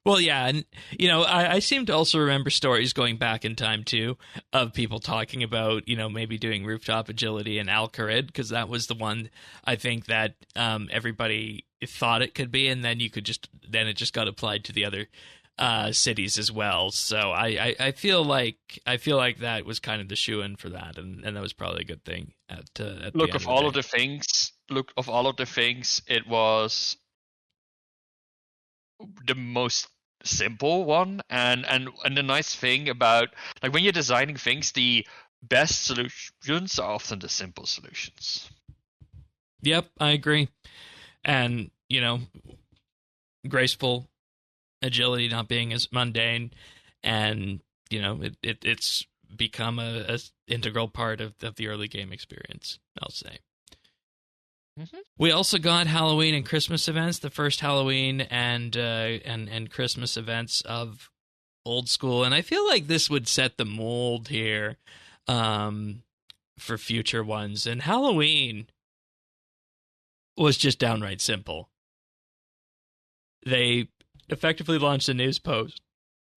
Well, yeah, and I seem to also remember stories going back in time too of people talking about maybe doing rooftop agility in Alcarid, because that was the one I think that everybody thought it could be, and then it just got applied to the other cities as well. So I feel like that was kind of the shoe-in for that, and that was probably a good thing at the Look, end of the all day. of the things, it was the most simple one, and the nice thing about, like, when you're designing things, the best solutions are often the simple solutions. Yep, I agree. And graceful agility not being as mundane, and it's become a integral part of the early game experience, I'll say. Mm-hmm. We also got Halloween and Christmas events, the first Halloween and Christmas events of Old School, and I feel like this would set the mold here for future ones. And Halloween was just downright simple. They effectively launched a news post,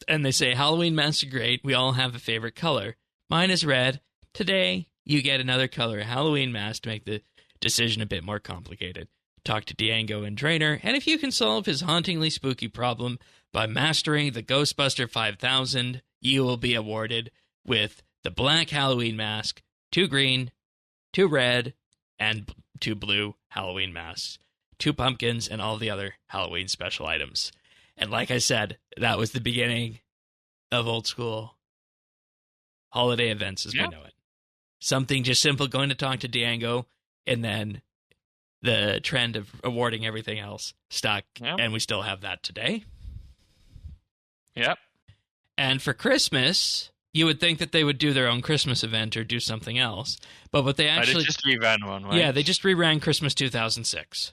and they say, Halloween masks are great. We all have a favorite color. Mine is red. Today, you get another color Halloween mask to make the decision a bit more complicated. Talk to Diango and Trainer, and if you can solve his hauntingly spooky problem by mastering the Ghostbuster 5000, you will be awarded with the black Halloween mask, 2 green, 2 red, and 2 blue Halloween masks, 2 pumpkins, and all the other Halloween special items. And like I said, that was the beginning of Old School holiday events as we know it. Something just simple, going to talk to Diango, and then the trend of awarding everything else stuck, and we still have that today. Yep. And for Christmas, you would think that they would do their own Christmas event or do something else, but what they actually... They just reran one, right? Yeah, they just reran Christmas 2006.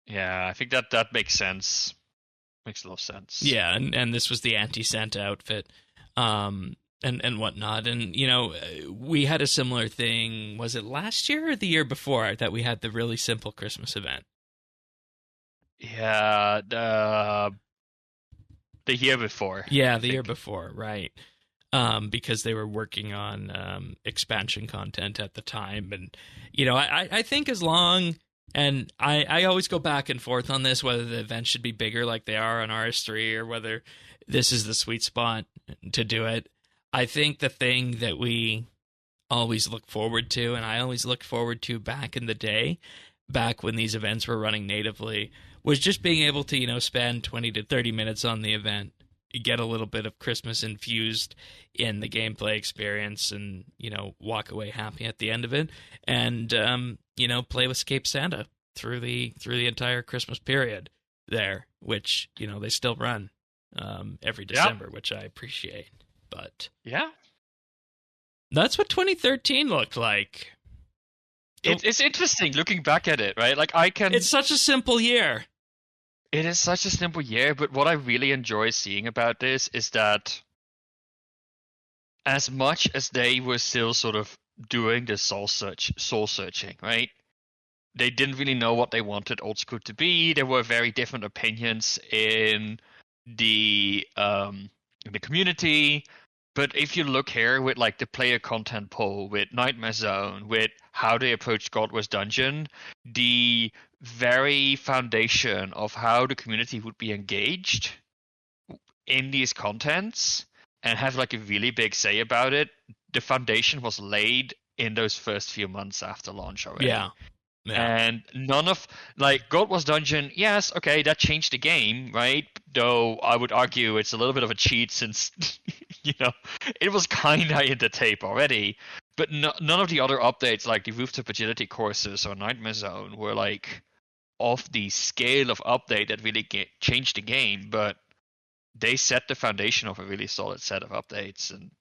Yeah, I think that makes sense. Makes a lot of sense. Yeah, and this was the anti-Santa outfit. And whatnot. And, we had a similar thing, was it last year or the year before, that we had the really simple Christmas event? Yeah, the year before. Yeah, the year before, right. Because they were working on expansion content at the time. And, I think as long... And I always go back and forth on this, whether the events should be bigger like they are on RS3 or whether this is the sweet spot to do it. I think the thing that we always look forward to, and I always looked forward to back in the day, back when these events were running natively, was just being able to, spend 20 to 30 minutes on the event, get a little bit of Christmas infused in the gameplay experience, and, walk away happy at the end of it, and, play with Escape Santa through the entire Christmas period there, which, they still run every December, which I appreciate. But yeah, that's what 2013 looked like. It's interesting looking back at it, right? Like It's such a simple year. It is such a simple year, but what I really enjoy seeing about this is that as much as they were still sort of doing the soul searching, right? They didn't really know what they wanted Old School to be. There were very different opinions in the community. But if you look here with like the player content poll, with Nightmare Zone, with how they approached God Wars Dungeon, the very foundation of how the community would be engaged in these contents and have like a really big say about it, the foundation was laid in those first few months after launch already. Yeah. And none of like Gold Wars Dungeon, yes, okay, that changed the game, right? Though I would argue it's a little bit of a cheat since it was kinda in the tape already. But none of the other updates like the Rooftop Agility courses or Nightmare Zone were like of the scale of update that really changed the game, but they set the foundation of a really solid set of updates, and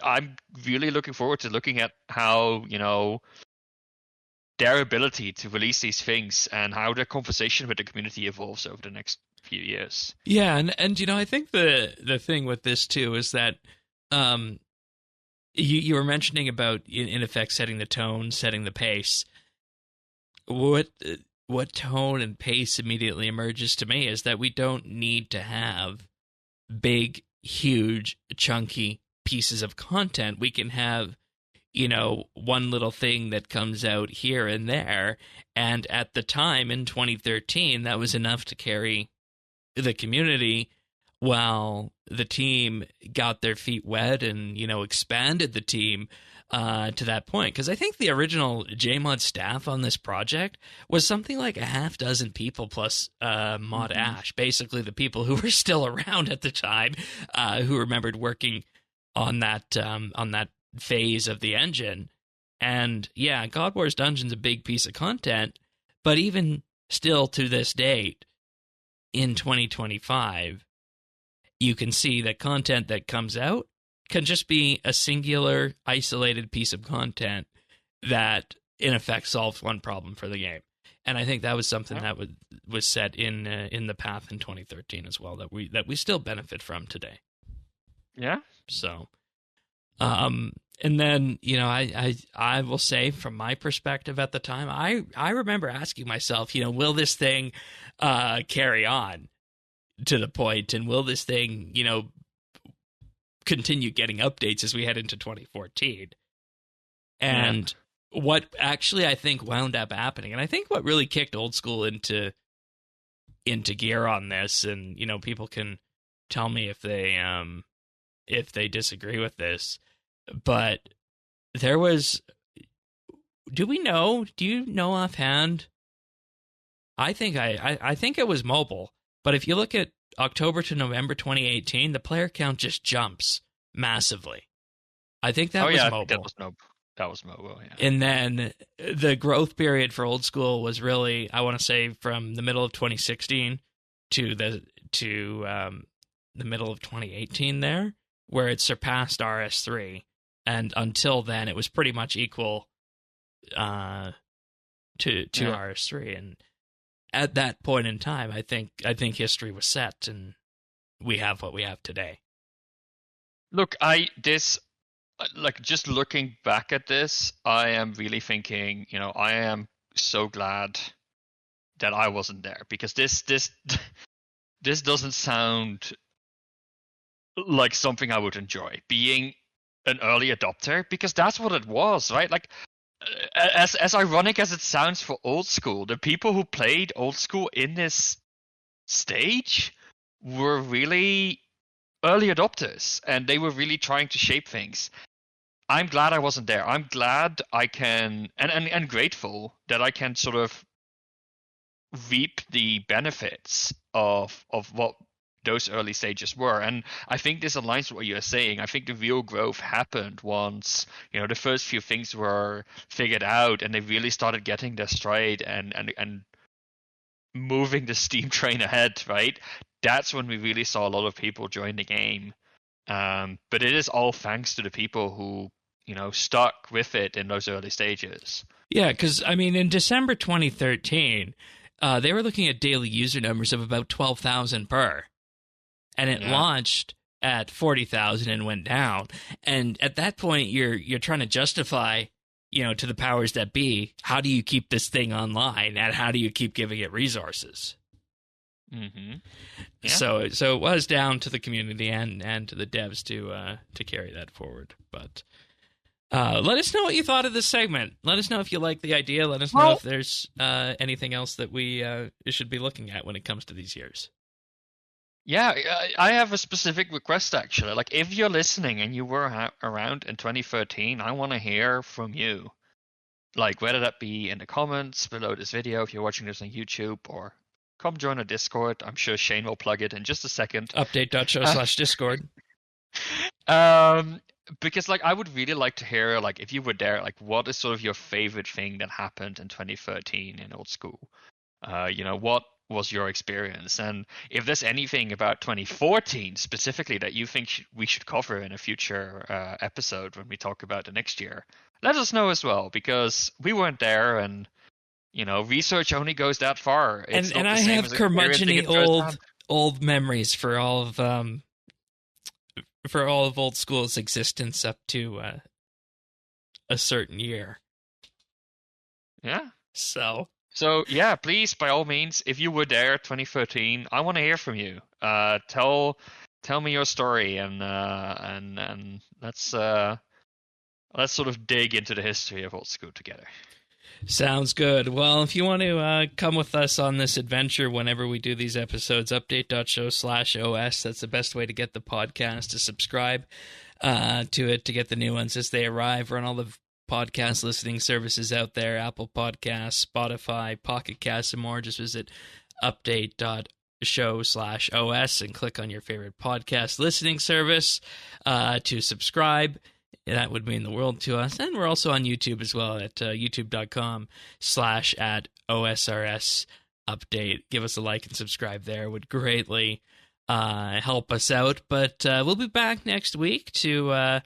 I'm really looking forward to looking at how, their ability to release these things and how their conversation with the community evolves over the next few years. Yeah, and I think the thing with this too is that you were mentioning about in effect setting the tone, setting the pace. What tone and pace immediately emerges to me is that we don't need to have big, huge, chunky pieces of content. We can have, one little thing that comes out here and there. And at the time in 2013, that was enough to carry the community while the team got their feet wet and, expanded the team to that point. Because I think the original JMod staff on this project was something like a half dozen people plus Mod Ash, basically the people who were still around at the time, who remembered working on that phase of the engine. And yeah, God Wars Dungeon's a big piece of content, but even still to this date, in 2025, you can see that content that comes out can just be a singular, isolated piece of content that, in effect, solves one problem for the game. And I think that was something that was set in the path in 2013 as well, that we still benefit from today. Yeah. So, and then, I will say from my perspective at the time, I remember asking myself, will this thing carry on to the point, and will this thing, continue getting updates as we head into 2014? And what actually I think wound up happening, and I think what really kicked Old School into gear on this, and people can tell me if they disagree with this, but there was, do you know offhand? I think it was mobile, but if you look at October to November 2018, the player count just jumps massively. I think that was mobile. That was mobile, yeah. And then the growth period for Old School was really, I want to say, from the middle of 2016 to the middle of 2018 there, where it surpassed RS3. And until then, it was pretty much equal to RS3. And at that point in time, I think history was set, and we have what we have today. Look, just looking back at this, I am really thinking, I am so glad that I wasn't there, because this doesn't sound like something I would enjoy, being an early adopter, because that's what it was, right? Like, as ironic as it sounds for Old School, the people who played Old School in this stage were really early adopters, and they were really trying to shape things. I'm glad I wasn't there. I'm glad I can, and grateful that I can sort of reap the benefits of what those early stages were. And I think this aligns with what you're saying. I think the real growth happened once, the first few things were figured out and they really started getting their stride and moving the steam train ahead, right? That's when we really saw a lot of people join the game. But it is all thanks to the people who, stuck with it in those early stages. Yeah, because, in December 2013, they were looking at daily user numbers of about 12,000 per. And it launched at 40,000 and went down. And at that point, you're trying to justify, to the powers that be, how do you keep this thing online, and how do you keep giving it resources? Mm-hmm. Yeah. So it was down to the community and to the devs to carry that forward. But let us know what you thought of this segment. Let us know if you like the idea. Let us know if there's anything else that we should be looking at when it comes to these years. Yeah, I have a specific request actually. Like, if you're listening and you were around in 2013, I want to hear from you. Like, whether that be in the comments below this video if you're watching this on YouTube, or come join our Discord. I'm sure Shane will plug it in just a second. Update.show/discord. Um, because like I would really like to hear, like, if you were there, like, what is sort of your favorite thing that happened in 2013 in old school? What was your experience? And if there's anything about 2014 specifically that you think we should cover in a future episode when we talk about the next year, let us know as well, because we weren't there, and research only goes that far. It's And not I the same have as experiencing curmudgeony it firsthand. old memories for all of old school's existence up to a certain year. Yeah. So Yeah, please, by all means, if you were there 2013, I want to hear from you. Tell me your story, and let's sort of dig into the history of old school together. sounds good. Well, if you want to come with us on this adventure whenever we do these episodes, update.show/OS. That's the best way to get the podcast, to subscribe to it, to get the new ones as they arrive. We're on all the podcast listening services out there: Apple Podcasts, Spotify, Pocket Casts, and more. Just visit update.show/OS and click on your favorite podcast listening service to subscribe. That would mean the world to us. And we're also on YouTube as well at youtube.com/@OSRS update. Give us a like and subscribe there. It would greatly help us out. But we'll be back next week to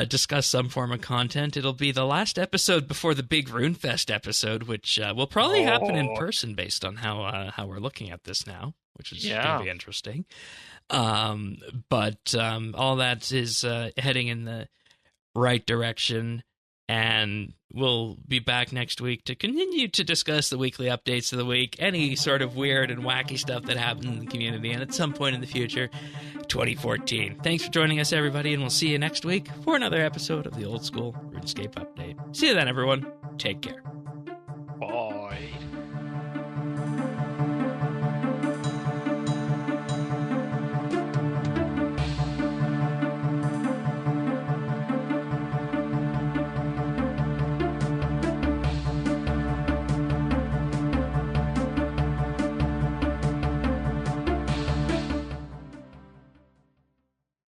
discuss some form of content. It'll be the last episode before the big RuneFest episode, which will probably happen in person based on how we're looking at this now, which is going to be interesting. But all that is heading in the right direction, and we'll be back next week to continue to discuss the weekly updates of the week, any sort of weird and wacky stuff that happened in the community, and at some point in the future, 2014. Thanks for joining us, everybody, and we'll see you next week for another episode of the Old School RuneScape Update. See you then, everyone. Take care.